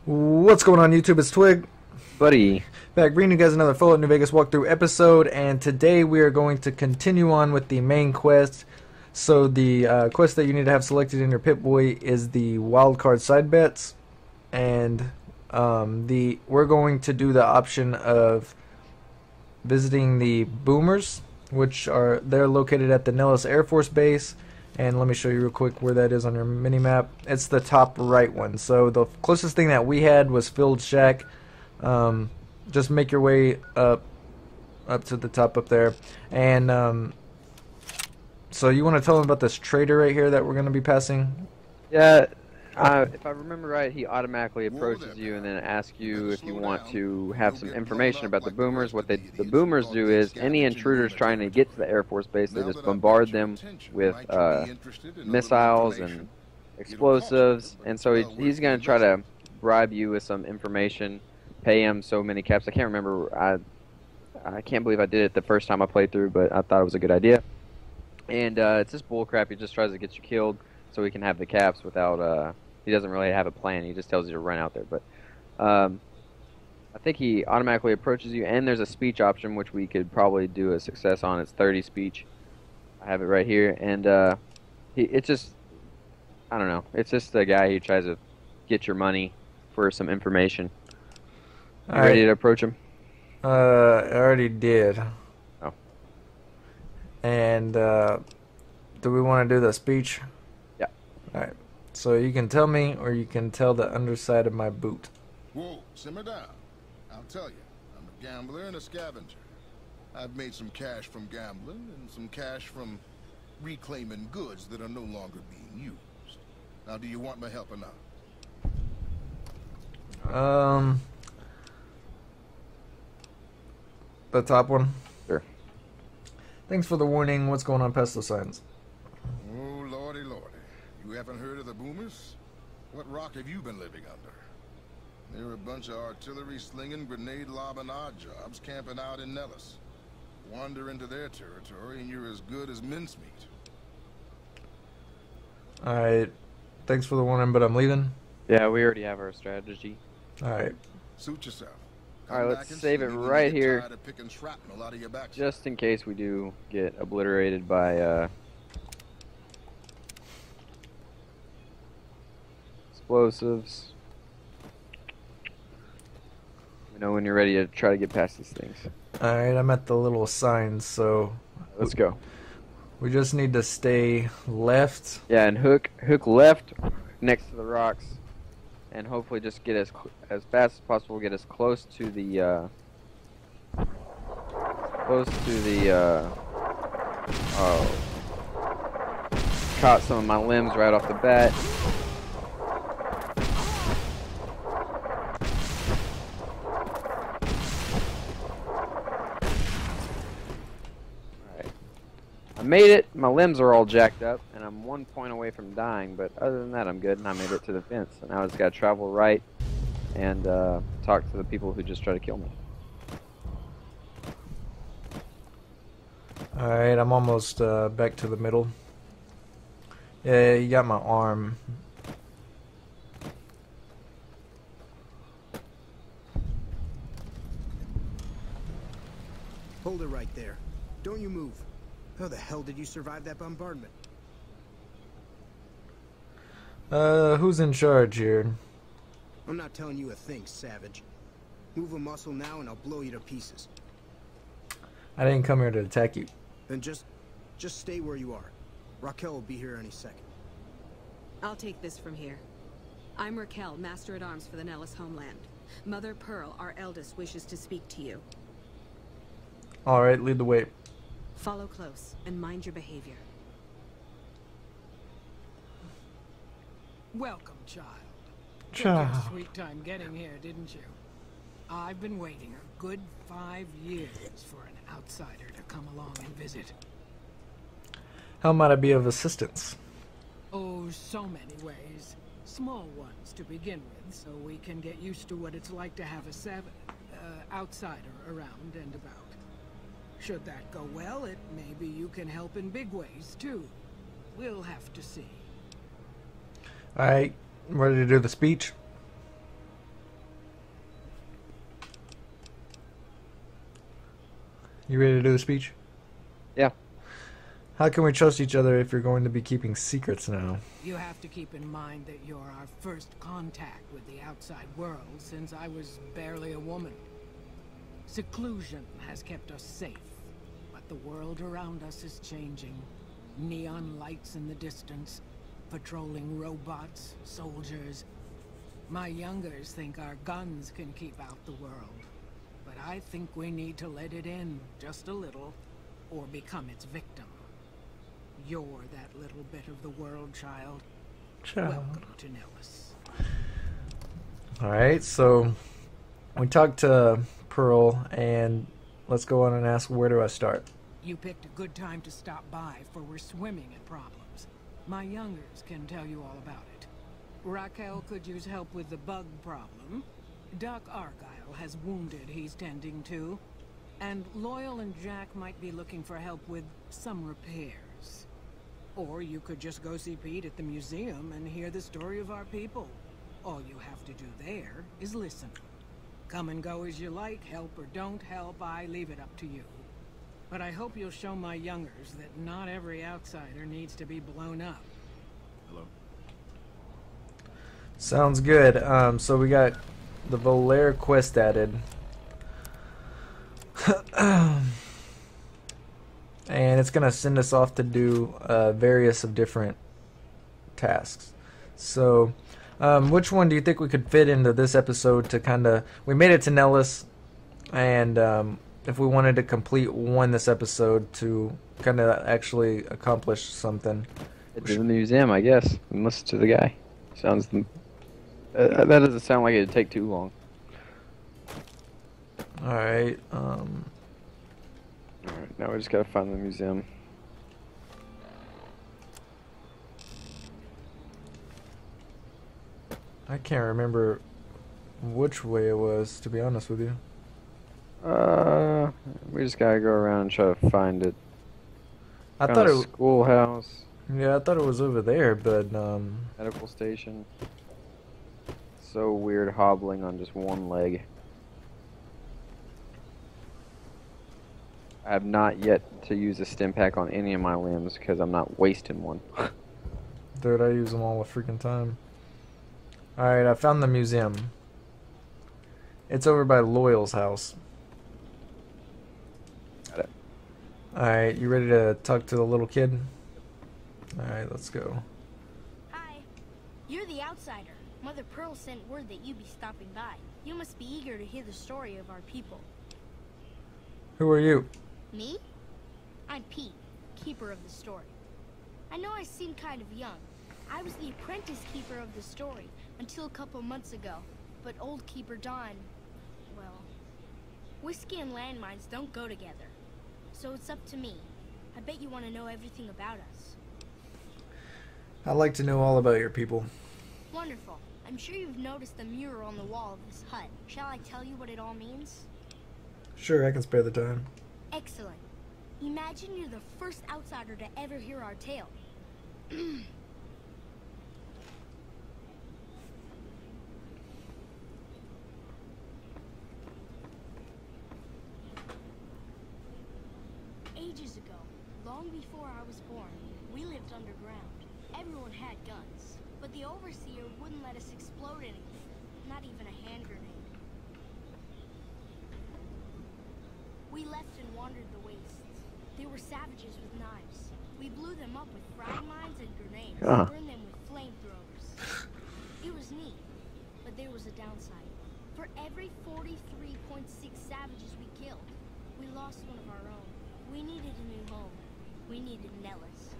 What's going on YouTube? It's Twig. Buddy. Back bringing you guys another Fallout New Vegas walkthrough episode, and today we are going to continue on with the main quest. So the quest that you need to have selected in your Pip-Boy is the wildcard side bets, and we're going to do the option of visiting the boomers, which they're located at the Nellis Air Force Base. And let me show you real quick where that is on your mini-map. It's the top right one. So the closest thing that we had was Filled Shack. Just make your way up to the top up there. And so you want to tell them about this trader right here that we're going to be passing? Yeah, if I remember right, he automatically approaches you and then asks you if you want to have some information about the boomers. What the boomers do is any intruders trying to get to the Air Force Base, they just bombard them with missiles and explosives. And so he's going to try to bribe you with some information, pay him so many caps. I can't remember. I can't believe I did it the first time I played through, but I thought it was a good idea. And it's just bullcrap. He just tries to get you killed so he can have the caps without... he doesn't really have a plan. He just tells you to run out there. But I think he automatically approaches you, and there's a speech option which we could probably do a success on. It's 30 speech. I have it right here, and it's just, I don't know. It's just a guy who tries to get your money for some information. You ready to approach him? I already did. Oh. And do we want to do the speech? Yeah. All right. So you can tell me, or you can tell the underside of my boot. Whoa, simmer down. I'll tell you, I'm a gambler and a scavenger. I've made some cash from gambling and some cash from reclaiming goods that are no longer being used. Now, do you want my help or not? The top one? Sure. Thanks for the warning. What's going on, Pesto Signs? Oh, lordy, lordy. You haven't heard of the boomers? What rock have you been living under? They're a bunch of artillery-slinging, grenade-lobbing odd jobs camping out in Nellis. Wander into their territory and you're as good as mincemeat. Alright. Thanks for the warning, but I'm leaving. Yeah, we already have our strategy. Alright. Suit yourself. Alright, let's save it right here, just in case we do get obliterated by explosives. You know when you're ready to try to get past these things. Alright, I'm at the little signs, so let's go. We just need to stay left. Yeah, and hook left next to the rocks, and hopefully just get as fast as possible. Get as close to the oh, caught some of my limbs right off the bat. I made it. My limbs are all jacked up, and I'm 1 point away from dying, but other than that, I'm good, and I made it to the fence. So now I just gotta travel right and talk to the people who just try to kill me. Alright, I'm almost back to the middle. Yeah, you got my arm. Hold it right there. Don't you move. How the hell did you survive that bombardment? Who's in charge here? I'm not telling you a thing, savage. Move a muscle now and I'll blow you to pieces. I didn't come here to attack you. Then just stay where you are. Raquel will be here any second. I'll take this from here. I'm Raquel, Master-at-Arms for the Nellis homeland. Mother Pearl, our eldest, wishes to speak to you. Alright, lead the way. Follow close and mind your behavior. Welcome, child. Child. Took you a sweet time getting here, didn't you? I've been waiting a good 5 years for an outsider to come along and visit. How might I be of assistance? Oh, so many ways. Small ones to begin with, so we can get used to what it's like to have a outsider around and about. Should that go well, maybe you can help in big ways, too. We'll have to see. Alright, ready to do the speech? You ready to do the speech? Yeah. How can we trust each other if you're going to be keeping secrets now? You have to keep in mind that you're our first contact with the outside world since I was barely a woman. Seclusion has kept us safe, but the world around us is changing. Neon lights in the distance, patrolling robots, soldiers. My youngers think our guns can keep out the world, but I think we need to let it in just a little, or become its victim. You're that little bit of the world, child. Welcome to Nellis. Alright, so we talked to Pearl, and let's go on and ask, where do I start? You picked a good time to stop by, for we're swimming in problems. My youngers can tell you all about it. Raquel could use help with the bug problem. Doc Argyle has wounded he's tending to. And Loyal and Jack might be looking for help with some repairs. Or you could just go see Pete at the museum and hear the story of our people. All you have to do there is listen. Come and go as you like, help or don't help, I leave it up to you. But I hope you'll show my youngers that not every outsider needs to be blown up. Hello. Sounds good. So we got the Volare quest added. And it's going to send us off to do various of different tasks. So, which one do you think we could fit into this episode to kind of... We made it to Nellis, and if we wanted to complete one this episode to kind of actually accomplish something... It's in the museum, I guess, and listen to the guy. Sounds... that doesn't sound like it'd take too long. Alright, Alright, now we just gotta find the museum. I can't remember which way it was, to be honest with you. We just gotta go around and try to find it. I Found thought a it... schoolhouse, Yeah, I thought it was over there, but, medical station. So weird hobbling on just one leg. I have not yet to use a stim pack on any of my limbs because I'm not wasting one. Dude, I use them all the freaking time. Alright, I found the museum. It's over by Loyal's house. Got it. Alright, you ready to talk to the little kid? Alright, let's go. Hi. You're the outsider. Mother Pearl sent word that you'd be stopping by. You must be eager to hear the story of our people. Who are you? Me? I'm Pete, keeper of the story. I know I seem kind of young. I was the apprentice keeper of the story until a couple months ago. But old keeper Don, well, whiskey and landmines don't go together. So it's up to me. I bet you want to know everything about us. I'd like to know all about your people. Wonderful. I'm sure you've noticed the mural on the wall of this hut. Shall I tell you what it all means? Sure, I can spare the time. Excellent. Imagine you're the first outsider to ever hear our tale. Ages ago, long before I was born, we lived underground. Everyone had guns, but the overseer wouldn't let us explode anything, not even a hand grenade. We left and wandered the wastes. There were savages with knives. We blew them up with frag mines and grenades, and burned them with flamethrowers. It was neat, but there was a downside. For every 43.6 savages we killed, we lost one of our own. We needed a new home. We needed Nellis.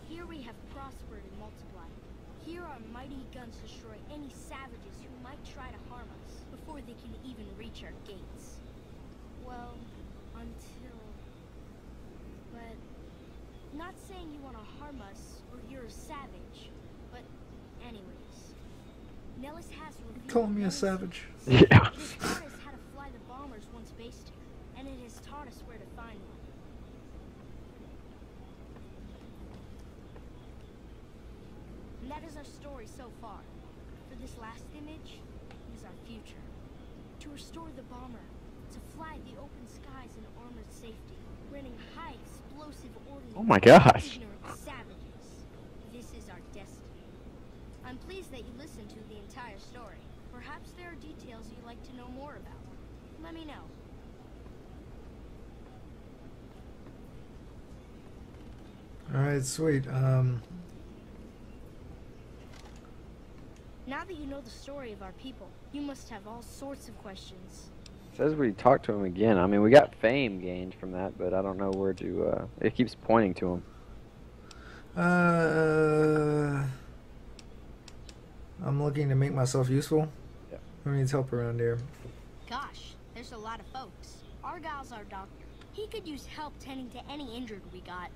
Here we have prospered and multiplied. Here our mighty guns destroy any savages who might try to harm us before they can even reach our gates. Well, until... But... Not saying you want to harm us or you're a savage, but anyways. Nellis has revealed... Call me a savage. Yeah. It has taught us how to fly the bombers once based here, and it has taught us where to find one. And that is our story so far. For this last image, is our future. To restore the bomber, to fly the open skies in armored safety, running high explosive ordnance. Oh my gosh. Ignorant savages. This is our destiny. I'm pleased that you listened to the entire story. Perhaps there are details you'd like to know more about. Let me know. Alright, sweet. Now that you know the story of our people, you must have all sorts of questions. Says we talked to him again. I mean, we got fame gained from that, but I don't know where to. It keeps pointing to him. I'm looking to make myself useful. Yeah. Who needs help around here? Gosh, there's a lot of folks. Argyle's our doctor. He could use help tending to any injured we got.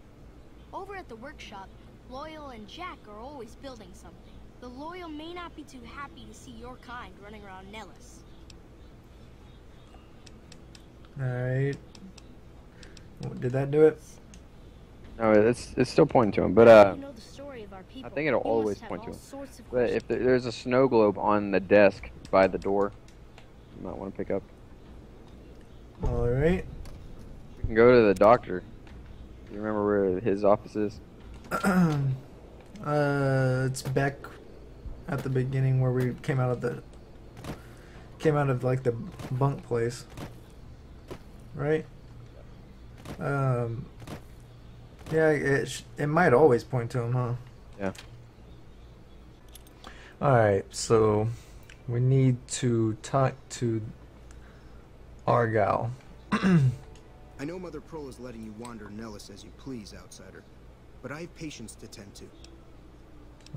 Over at the workshop, Loyal and Jack are always building something. The Loyal may not be too happy to see your kind running around Nellis. Alright. Did that do it? No, it's still pointing to him, but You know the story of our people. I think it'll You always must have point to all him. sorts of But if questions. there's a snow globe on the desk by the door, you might want to pick up. Alright. You can go to the doctor. You remember where his office is? It's back at the beginning where we came out of like the bunk place, right? Yeah, it might always point to him, huh? Yeah. Alright, so we need to talk to Argyle. I know Mother Pearl is letting you wander Nellis as you please, outsider, but I have patients to tend to.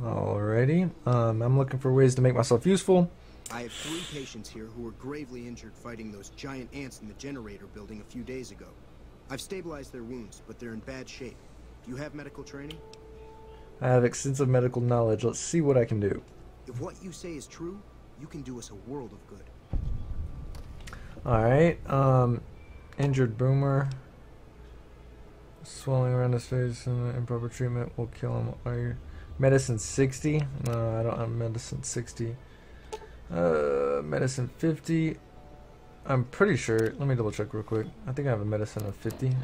Alrighty, I'm looking for ways to make myself useful. I have 3 patients here who were gravely injured fighting those giant ants in the generator building a few days ago. I've stabilized their wounds, but they're in bad shape. Do you have medical training? I have extensive medical knowledge. Let's see what I can do. If what you say is true, you can do us a world of good. Alright, injured boomer. Swelling around his face and improper treatment will kill him. Are you medicine 60? No, I don't have medicine 60. Medicine 50. I'm pretty sure. Let me double check real quick. I think I have a medicine of 50.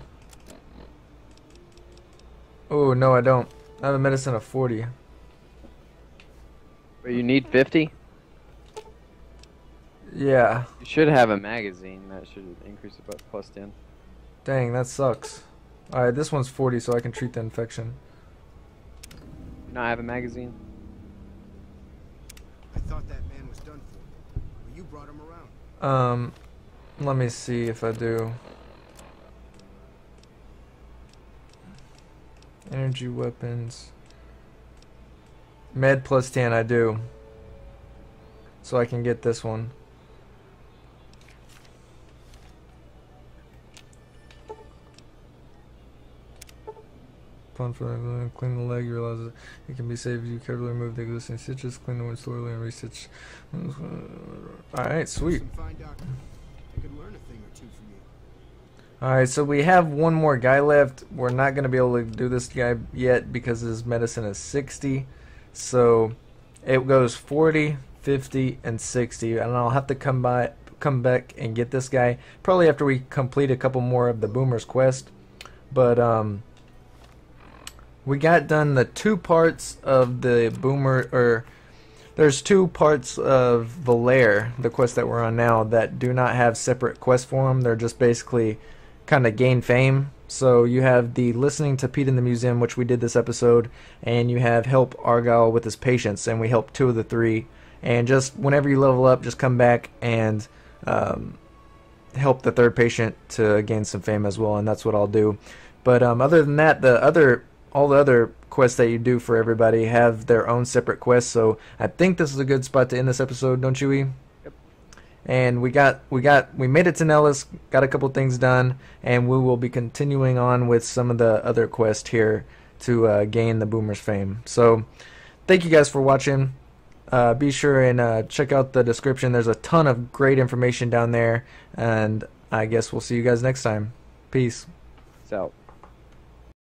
Oh, no, I don't. I have a medicine of 40. But you need 50? Yeah. You should have a magazine. That should increase it by plus 10. Dang, that sucks. Alright, this one's 40, so I can treat the infection. You not have a magazine? I thought that man was done for, but you brought him around. Let me see if I do. Energy weapons. Med plus 10, I do. So I can get this one. Upon for clean the leg, you realize it can be saved if you carefully remove the existing stitches, clean the wound slowly, and restitch. Alright, sweet. Some fine doctor. I could learn a thing or two from you. Alright, so we have one more guy left. We're not going to be able to do this guy yet because his medicine is 60. So it goes 40, 50, and 60. And I'll have to come back and get this guy probably after we complete a couple more of the Boomer's quest. But we got done the 2 parts of the Boomer, or there's 2 parts of Volare, the quest that we're on now, that do not have separate quests for them. They're just basically kind of gain fame. So you have the listening to Pete in the Museum, which we did this episode, and you have help Argyle with his patients, and we helped 2 of the 3. And just whenever you level up, just come back and help the 3rd patient to gain some fame as well, and that's what I'll do. But other than that, all the other quests that you do for everybody have their own separate quests. So I think this is a good spot to end this episode, don't you, E? Yep. And we made it to Nellis, got a couple things done, and we will be continuing on with some of the other quests here to gain the Boomer's fame. So thank you guys for watching. Be sure and check out the description. There's a ton of great information down there, and I guess we'll see you guys next time. Peace. It's out.